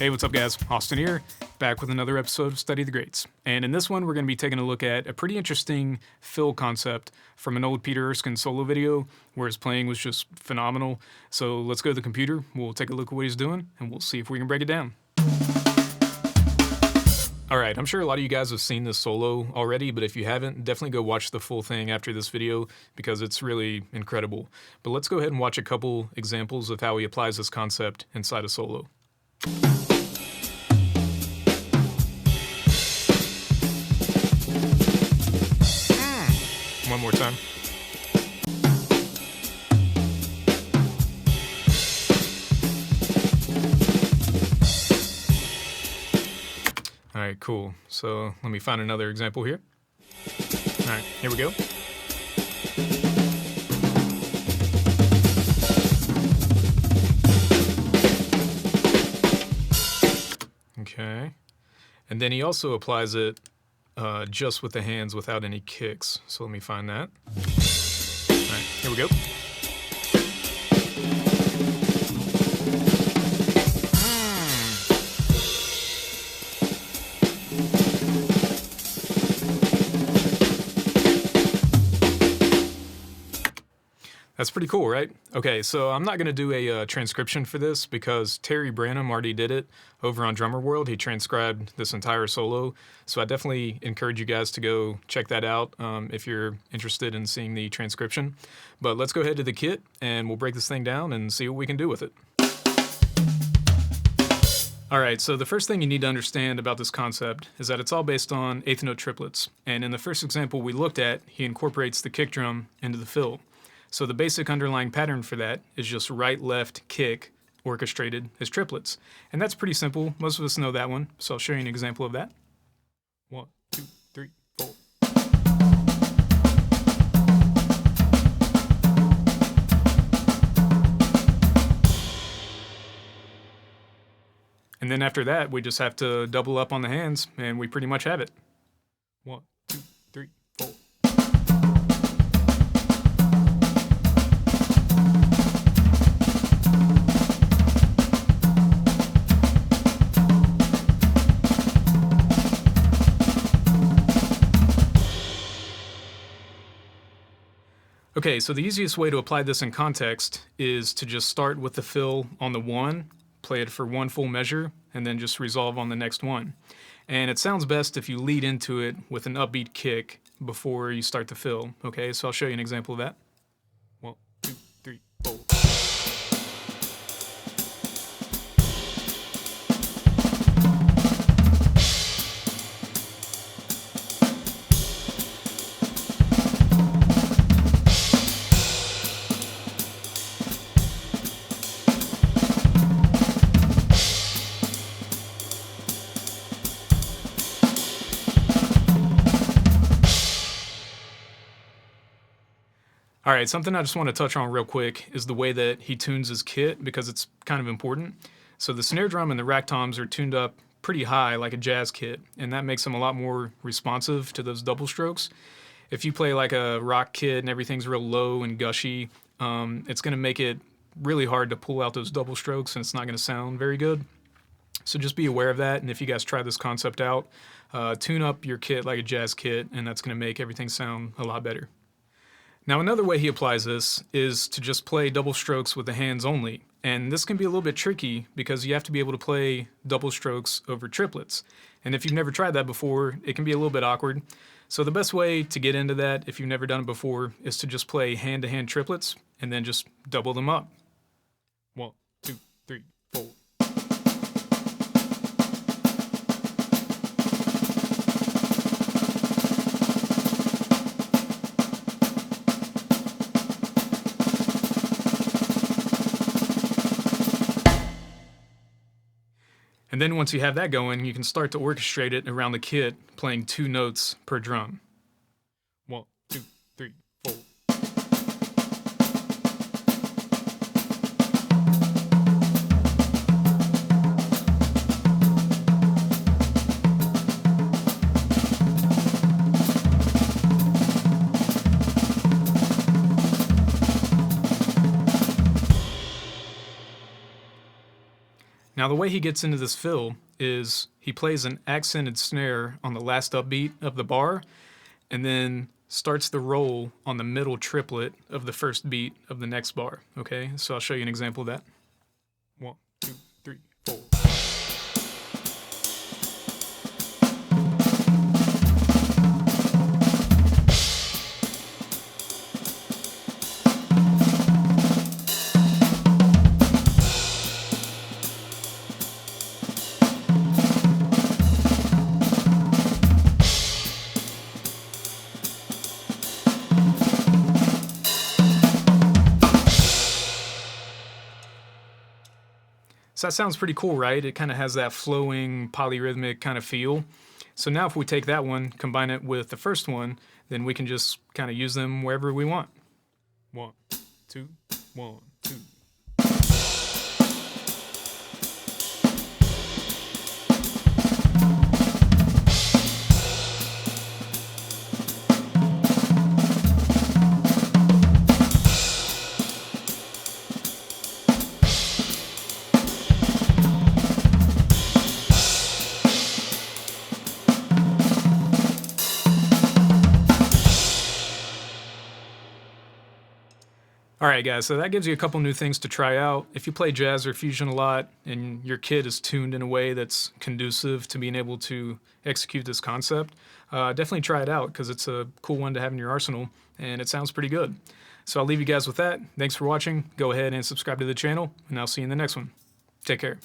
Hey, what's up guys? Austin here, back with another episode of Study the Greats. And in this one, we're going to be taking a look at a pretty interesting fill concept from an old Peter Erskine solo video where his playing was just phenomenal. So let's go to the computer, we'll take a look at what he's doing, and we'll see if we can break it down. Alright, I'm sure a lot of you guys have seen this solo already, but if you haven't, definitely go watch the full thing after this video because it's really incredible. But let's go ahead and watch a couple examples of how he applies this concept inside a solo. One more time. All right, cool. So let me find another example here. All right, here we go. Okay. And then he also applies it just with the hands without any kicks. So let me find that. All right, here we go. That's pretty cool, right? Okay, so I'm not going to do a transcription for this because Terry Branham already did it over on Drummer World. He transcribed this entire solo, so I definitely encourage you guys to go check that out if you're interested in seeing the transcription. But let's go ahead to the kit, and we'll break this thing down and see what we can do with it. Alright, so the first thing you need to understand about this concept is that it's all based on eighth note triplets. And in the first example we looked at, he incorporates the kick drum into the fill. So the basic underlying pattern for that is just right, left, kick, orchestrated as triplets. And that's pretty simple. Most of us know that one, so I'll show you an example of that. 1, 2, 3, 4. And then after that, we just have to double up on the hands, and we pretty much have it. 1, 2, 3, 4. Okay, so the easiest way to apply this in context is to just start with the fill on the 1, play it for 1 full measure, and then just resolve on the next one. And it sounds best if you lead into it with an upbeat kick before you start the fill. Okay, so I'll show you an example of that. 1, 2, 3, 4. All right, something I just want to touch on real quick is the way that he tunes his kit because it's kind of important. So the snare drum and the rack toms are tuned up pretty high like a jazz kit, and that makes them a lot more responsive to those double strokes. If you play like a rock kit and everything's real low and gushy, it's going to make it really hard to pull out those double strokes and it's not going to sound very good. So just be aware of that, and if you guys try this concept out, tune up your kit like a jazz kit, and that's going to make everything sound a lot better. Now another way he applies this is to just play double strokes with the hands only, and this can be a little bit tricky because you have to be able to play double strokes over triplets. And if you've never tried that before, it can be a little bit awkward. So the best way to get into that, if you've never done it before, is to just play hand-to-hand triplets and then just double them up. 1, 2, 3, 4. And then once you have that going, you can start to orchestrate it around the kit, playing 2 notes per drum. 1, 2, 3, 4. Now the way he gets into this fill is he plays an accented snare on the last upbeat of the bar, and then starts the roll on the middle triplet of the first beat of the next bar. Okay, so I'll show you an example of that. 1, 2, 3, 4. So that sounds pretty cool, right? It kind of has that flowing, polyrhythmic kind of feel. So now if we take that one, combine it with the first one, then we can just kind of use them wherever we want. 1, 2, 1, 2. Alright guys, so that gives you a couple new things to try out. If you play jazz or fusion a lot and your kit is tuned in a way that's conducive to being able to execute this concept, definitely try it out because it's a cool one to have in your arsenal and it sounds pretty good. So I'll leave you guys with that. Thanks for watching. Go ahead and subscribe to the channel and I'll see you in the next one. Take care.